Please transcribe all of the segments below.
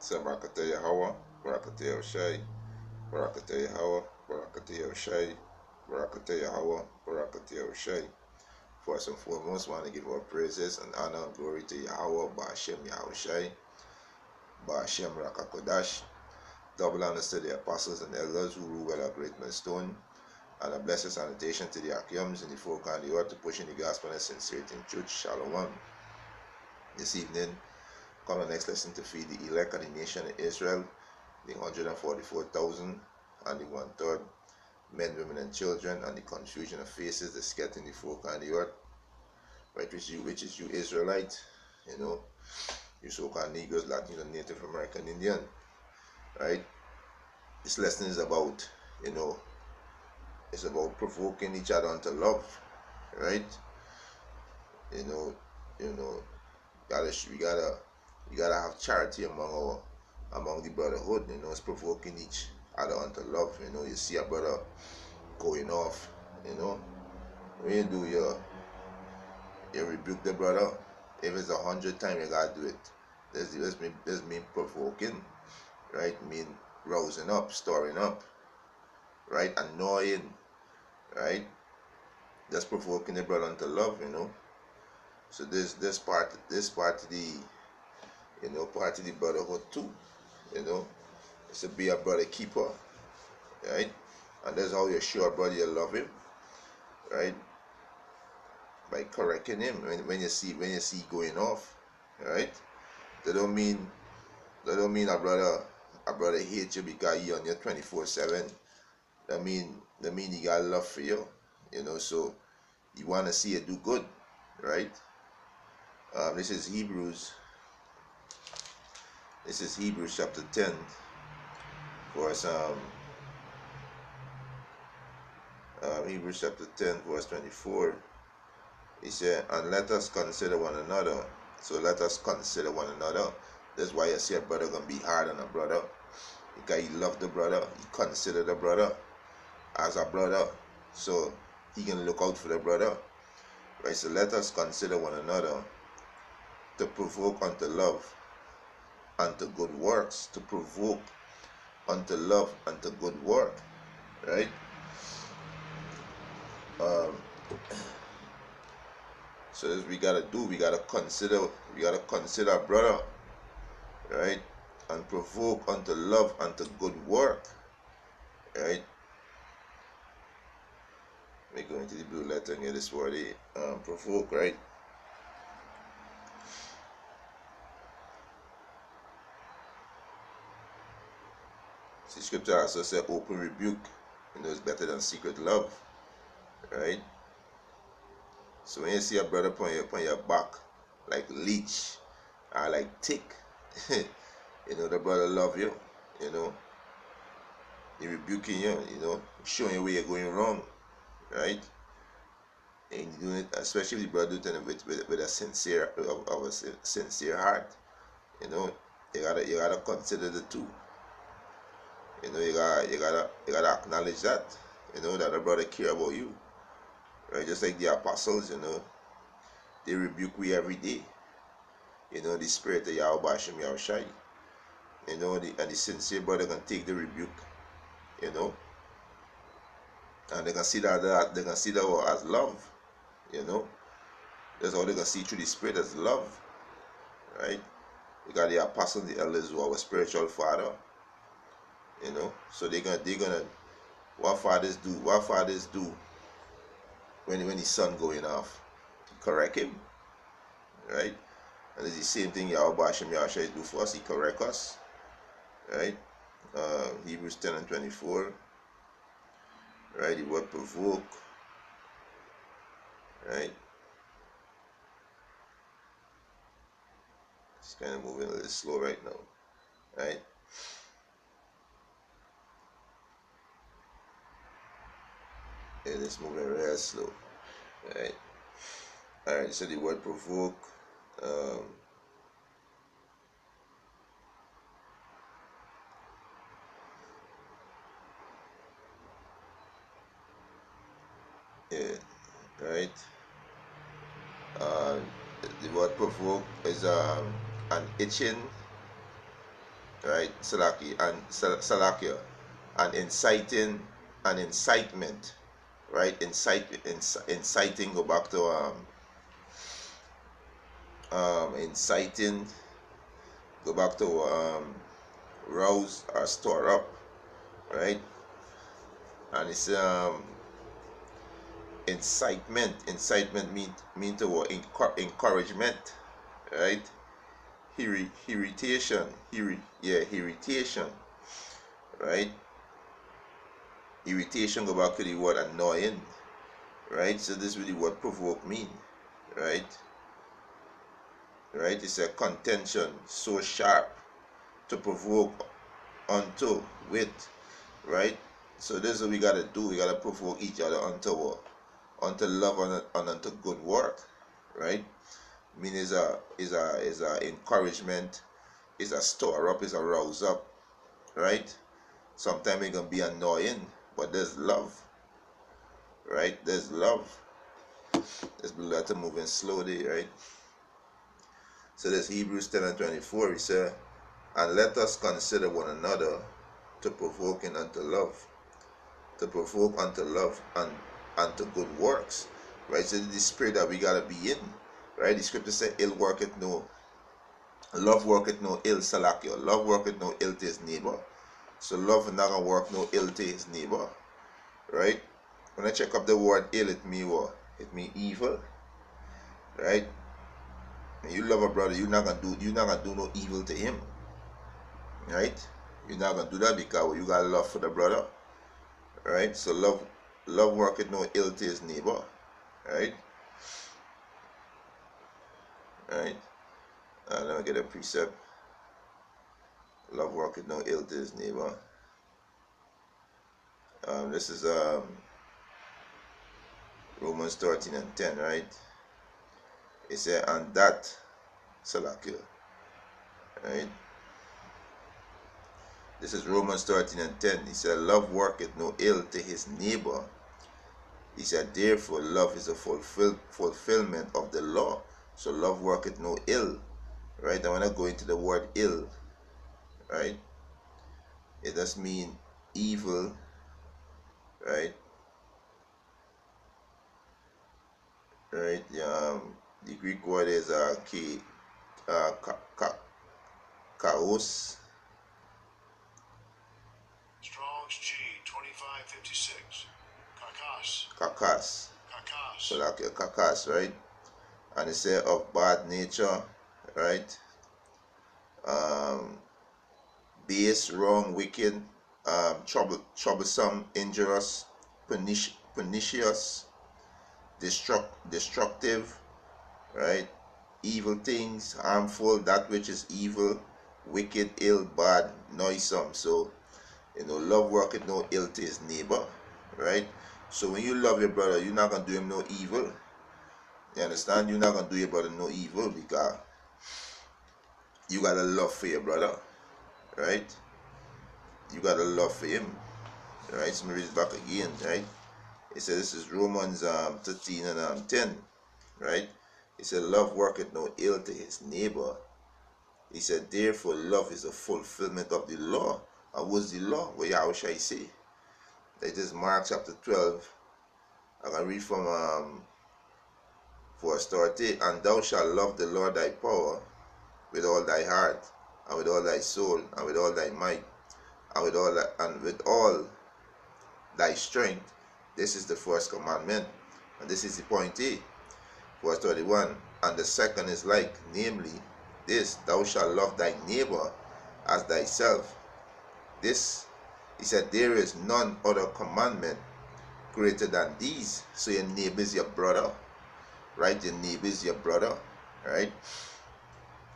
Sabakata Yahawa, Barakata Yahushai, Barakata Yahawa, Barakata Yahushai, Barakata Yahawa, Barakata Yahushai. First and foremost, I want to give our praises and honor and glory to Yahweh, Ba'ashem Yahushai, Ba'ashem Rakakodash. Double honors to the apostles and elders who rule well a great millstone, and a blessed salutation to the Akiums in the folk and the earth to pushing the gospel and sincerity in truth. Shalom. This evening, come the next lesson to feed the elect of the nation of Israel, the 144,000 and the 1/3 men, women, and children, and the confusion of faces that's getting the folk and the earth. Right, which is you Israelite, you so-called Negroes, Latino, Native American, Indian. Right? This lesson is about, it's about provoking each other into love. Right? We gotta have charity among the brotherhood. It's provoking each other into love. You see a brother going off. When you do you rebuke the brother. If it's 100 times, you gotta do it. This mean provoking, right? Mean rousing up, stirring up, right? Annoying, right? Just provoking the brother into love, So this part of the part of the brotherhood too, It's to be a brother keeper, right? And that's how you show a brother you love him, right? By correcting him when you see going off, right? That don't mean a brother hates you because he on you 24/7. That mean he got love for you, So you want to see you do good, right? This is Hebrews chapter 10, verse Hebrews chapter 10, verse 24. He said, and let us consider one another. So let us consider one another. That's why I say a brother gonna be hard on a brother. Because he love the brother. He consider the brother as a brother. So he can look out for the brother. Right? So let us consider one another to provoke unto love and to good works. To provoke unto love and to good work. Right? So this we gotta do. We gotta consider a brother, right? And provoke unto love and to good work, right? Let me go into the blue letter and get this word. Provoke, right? See, scripture also says open rebuke, is better than secret love, right? So when you see a brother upon your back like leech or like tick, the brother love you, he rebuking you, showing you where you're going wrong, right? And you doing it, especially if the brother doing it with a sincere heart, you gotta consider the two. You gotta acknowledge that, that the brother care about you. Right? Just like the apostles, they rebuke we every day. The spirit of Yahweh Ba'ashem Yahushai. And the sincere brother can take the rebuke, and they can see that as love, That's how they can see through the spirit as love, right? We got the apostles, the elders who are our spiritual father, So they're gonna what fathers do when his son going off, correct him, right? And it's the same thing Yahweh Ba'ashem Yahushai do for us. He correct us, right? Hebrews 10 and 24, right? The word provoke, right? It's kind of moving a little slow right now, right? And it's moving real slow, right? All right. So the word provoke. Yeah, right. The word provoke is an itching right? Salakia, and incitement, right? Inciting, go back to inciting, go back to rouse or store up, right? And it's incitement mean to what? Encouragement, right? Irritation, irritation, right? Irritation, go back to the word annoying, right? So this is really what provoke mean, right? Right? It's a contention so sharp, to provoke unto, with, right? So this is what we gotta do. We gotta provoke each other unto what? Unto love and unto good work, right? I mean, is a encouragement, is a store up, is a rouse up, right? Sometimes it can be annoying, but there's love, right? There's love. Let's be letter moving slowly, right? So this Hebrews 10 and 24, he said, and let us consider one another to provoking unto love, to provoke unto love and to good works, right? So this is the spirit that we gotta be in, right? The scripture said, ill worketh no, love worketh no ill, salakio. Love worketh no ill to his neighbor. So love is not gonna work no ill to his neighbor, right? When I check up the word ill, it mean what? It mean evil, right? When you love a brother, you're not gonna do no evil to him, right? You're not gonna do that because you got love for the brother, right? So love worketh no ill to his neighbor, right? Right? Let me get a precept. Love worketh no ill to his neighbor. This is Romans 13 and 10, right? It said, and that Salakir, right? This is Romans 13 and 10. He said, love worketh no ill to his neighbor. He said, therefore, love is a fulfillment of the law. So love worketh no ill, right? I want to go into the word ill, right? It does mean evil, right? Right? The Greek word is chaos. Strong's G 2556. Kakas. So like a kakas, right? And it said of bad nature, right? Base, wrong, wicked, troublesome, injurious, pernicious, destructive, right? Evil things, harmful, that which is evil, wicked, ill, bad, noisome. So, love worketh no ill to his neighbor, right? So when you love your brother, you're not gonna do him no evil. You understand? You're not gonna do your brother no evil because you got a love for your brother, right? You got a love for him, right? So let me read it back again, right? It says, this is Romans 13 and 10, right? It said, love worketh no ill to his neighbor. He said, therefore, love is a fulfillment of the law. And what's the law? Well, yeah, how shall I say? That is Mark chapter 12. I can read from verse 30. And thou shalt love the Lord thy power with all thy heart, and with all thy soul, and with all thy might, and with all thy strength. This is the first commandment, and this is the point A. Verse 31. And the second is like, namely, this, thou shalt love thy neighbor as thyself. This, he said, there is none other commandment greater than these. So your neighbor is your brother, right? Your neighbor is your brother, right?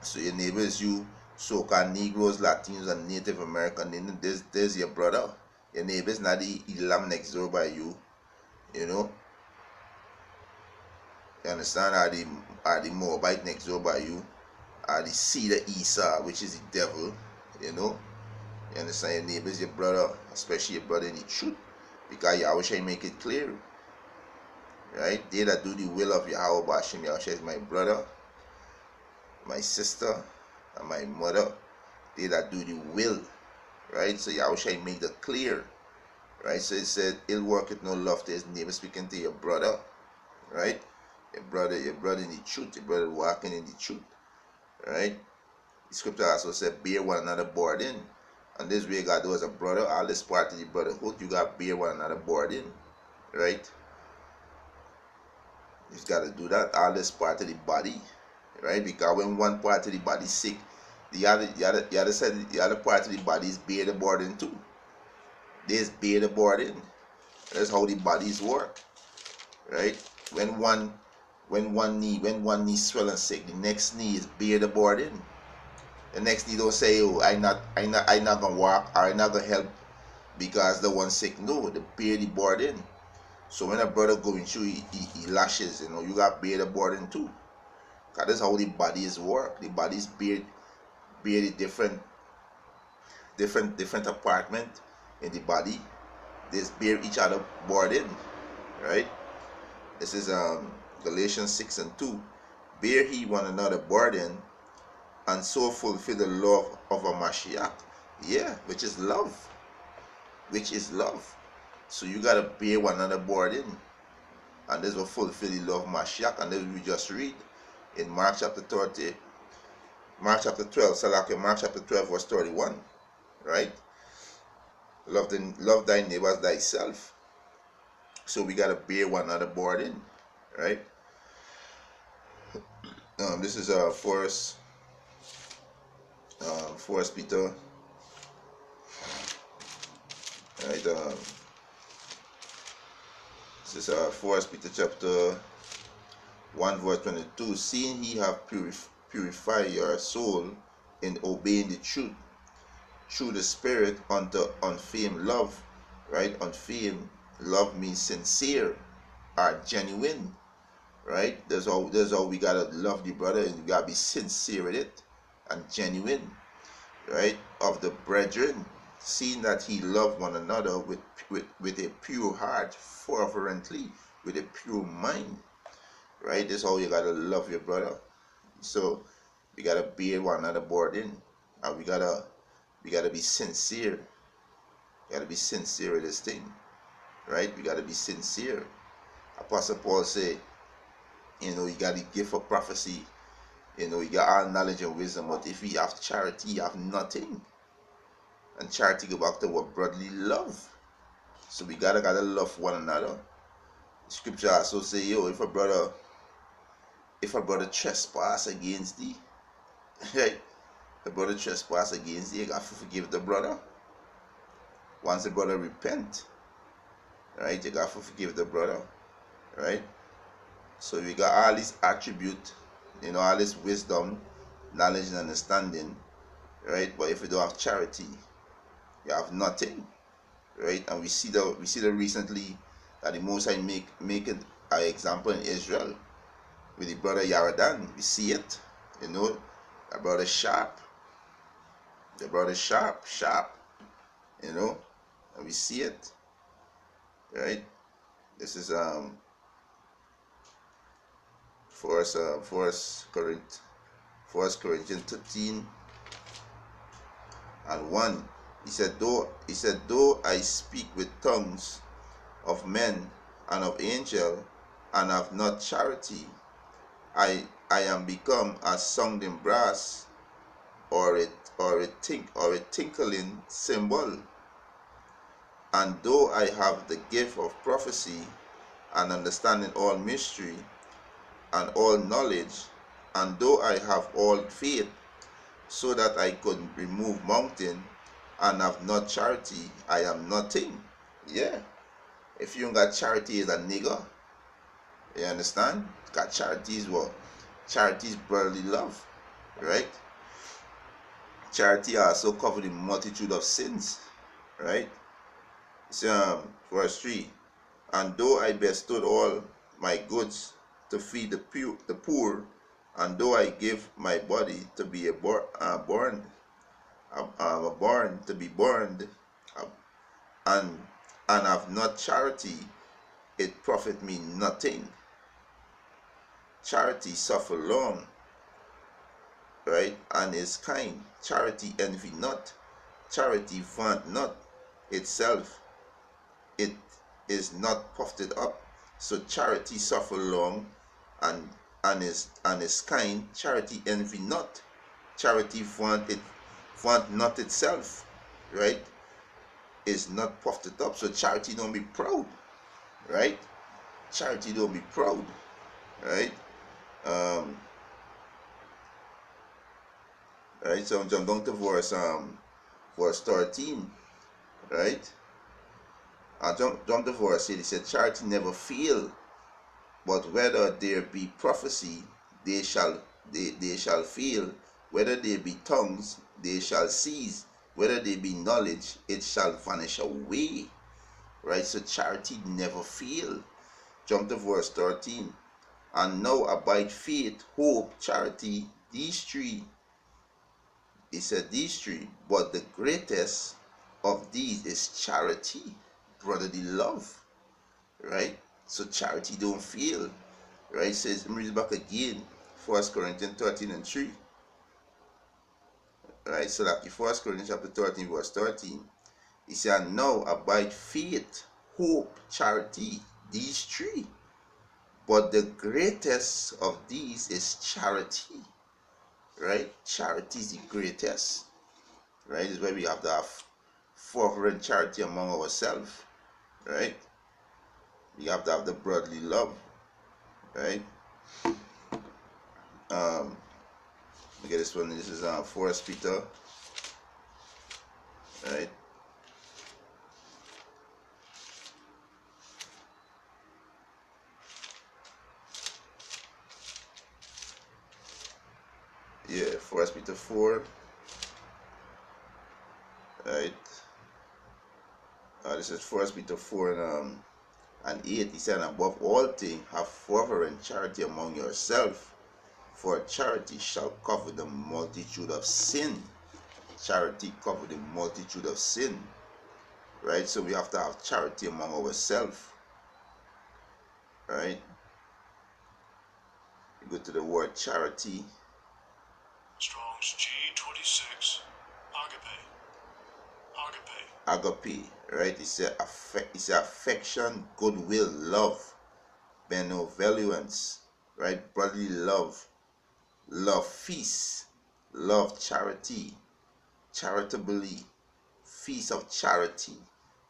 So your neighbor is you, so-called Negroes, Latinos, and Native American. There's your brother. Your neighbor is not the Elam next door by you, You understand? Are the Moabite next door by you? Are the seed of Esau, which is the devil? You understand? Your neighbor is your brother, especially your brother in the truth, because Yahweh shall make it clear, right? They that do the will of Yahweh Bashim Yahweh is my brother, my sister, and my mother. they that do the will, right? So Yahushua make that clear, right? So it said, "Ill worketh no love to his neighbor," speaking to your brother, right? Your brother in the truth, your brother walking in the truth, right? The scripture also said, "Bear one another burden." And this way God do as a brother, all this part of the brotherhood, you got to bear one another burden, right? You got to do that. All this part of the body, right? Because when one part of the body is sick, the other side, the other part of the body is bear the burden too. There's bear the burden. That's how the bodies work, right? When one knee swell and sick, the next knee is bear the burden. The next knee don't say, "Oh, I not gonna walk, or I not gonna help because the one sick." No, the bear the burden. So when a brother going through, he lashes, you got bear the burden too. Cause that's how the bodies work. The bodies bear the different apartment in the body. They bear each other burden, right? This is Galatians 6:2. "Bear he one another burden, and so fulfill the love of a Mashiach." Yeah, which is love. Which is love. So you gotta bear one another burden, and this will fulfill the love of Mashiach. And then we just read in Mark chapter 12, Mark chapter 12, verse 31, right? Love thy neighbor as thyself. So we gotta bear one another burden, right? This is First Peter, right? This is First Peter chapter 1, verse 22. "Seeing ye have purified your soul in obeying the truth through the Spirit unto unfeigned love," right? Unfeigned love means sincere or genuine, right? That's all we gotta love the brother, and you gotta be sincere with it and genuine, right? "Of the brethren, seeing that he loved one another with a pure heart, fervently, with a pure mind," right? That's how you gotta love your brother. So we gotta bear one another burden, and we gotta be sincere. We gotta be sincere with this thing, right? We gotta be sincere. Apostle Paul say, you got the gift of prophecy, you got all knowledge and wisdom, but if you have charity, you have nothing. And charity go back to what brotherly love. So we gotta love one another. Scripture also say, if a brother trespass against thee, right? The brother trespass against thee, you got to forgive the brother. Once the brother repent, right, you got to forgive the brother, right? So we got all these attributes, all this wisdom, knowledge, and understanding, right? But if you don't have charity, you have nothing, right? And we see that recently that the Most High make an example in Israel with the brother Yaradan. We see it, the brother sharp, sharp, and we see it, right? This is First Corinthians 13:1. He said, though I speak with tongues of men and of angels, and have not charity, I am become as sounding brass, or a tinkling cymbal. And though I have the gift of prophecy, and understanding all mystery and all knowledge, and though I have all faith, so that I could remove mountain, and have not charity, I am nothing. Yeah. If you don't got charity, is a nigger. You understand? Got charity is what? Charity is brotherly love, right? Charity also covers the multitude of sins, right? So, verse 3. And though I bestowed all my goods to feed the poor, and though I give my body to be burned, to be burned, and have not charity, it profit me nothing. Charity suffer long, right, and is kind. Charity envy not. Charity vaunt not itself. It is not puffed up. So charity suffer long and is kind. Charity envy not. Charity vaunt not itself, right? Is not puffed up. So charity don't be proud, right? Charity don't be proud, right? Um, right. So jump down to verse 13, right? Jump to verse 8. He said, charity never fail, but whether there be prophecy, they shall fail. Whether there be tongues, they shall cease. Whether there be knowledge, it shall vanish away. Right? So charity never fail. Jump to verse 13. And now abide faith, hope, charity, these three. He said these three, but the greatest of these is charity, brotherly love. Right? So charity don't fail. Right? It says, let me read it back again. 1 Corinthians 13 and 3. Right? So like 1 Corinthians chapter 13 verse 13. He said, now abide faith, hope, charity, these three. But the greatest of these is charity. Right? Charity is the greatest. Right? This is why we have to have fervent charity among ourselves. Right? We have to have the brotherly love. Right? Look at this one. This is 1 Peter. Right? Yeah, 1 Peter 4. Right? This is 1 Peter 4 and 8. He said, above all things, have fervent charity among yourselves, for charity shall cover the multitude of sin. Charity cover the multitude of sin. Right? So we have to have charity among ourselves. Right? You go to the word charity. Strong's G26. Agape. Agape. Right? It's a affection, goodwill, love, benevolence. Right? Brotherly love. Love feast. Love charity. Charitably. Feast of charity.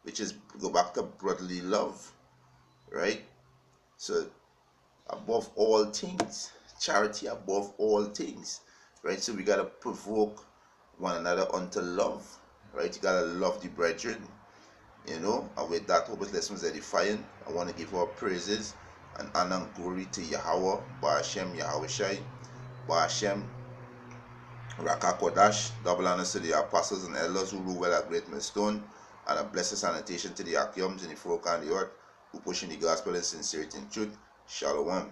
Which is, go back to brotherly love. Right? So above all things, charity above all things, right? So we gotta provoke one another unto love, right? You gotta love the brethren, and with that, hope this lesson is edifying. I want to give our praises and honor and glory to Yahweh, Ba'ashem Yahweh Shai, Ba'ashem Rakakodash. Double honors to the apostles and elders who rule well at Great Millstone, and a blessed sanitation to the Akyums in the folk and the earth who pushing the gospel in sincerity and truth. Shalom.